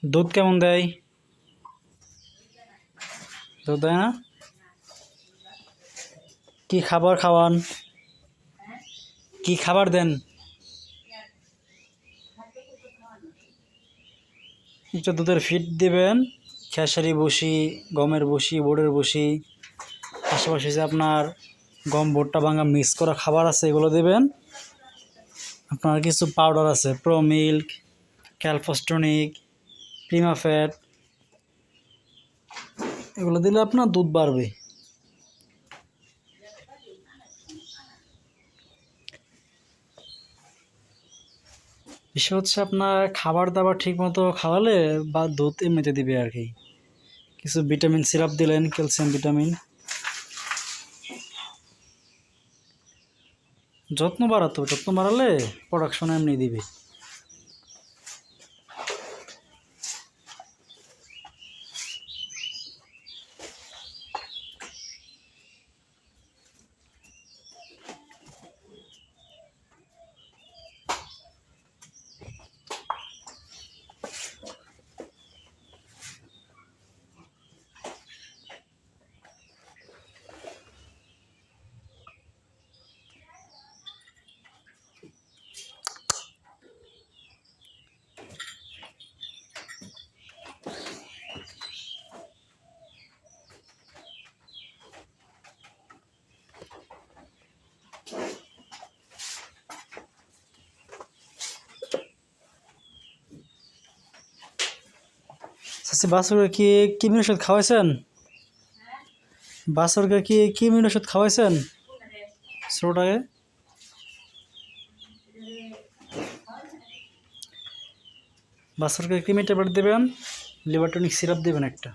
দুধ কেমন দেয়? দুধ দেয় না? কি খাবার খাওয়ান? কি খাবার দেন? একটু দুধের ফিড দিবেন, খেসারি ভুসি, গমের ভুসি, বোর্ডের ভুসি, পাশাপাশি যে আপনার গম ভুট্টা ভাঙা মিক্স করা খাবার আছে এগুলো দেবেন। আপনার কিছু পাউডার আছে, প্রো মিল্ক, ক্যালফোস্টনিক, প্রিমাফ্যাট, এগুলো দিলে আপনার দুধ বাড়বে। বিষয় হচ্ছে আপনার খাবার দাবার ঠিক মতো খাওয়ালে বা দুধ এমনিতে দিবে আর কি। কিছু ভিটামিন সিরাপ দিলেন, ক্যালসিয়াম ভিটামিন, যত্ন বাড়াতে হবে। যত্ন বাড়ালে প্রোডাকশন এমনি দিবে। বাছুরকে কি কৃমির ওষুধ খাওয়াইছেন? বাছুরকে কি কৃমির ওষুধ খাওয়াইছেন? ছোটটাকে বাছুরকে কৃমি ট্যাবলেট দেবেন, লিভার টনিক সিরাপ দেবেন একটা।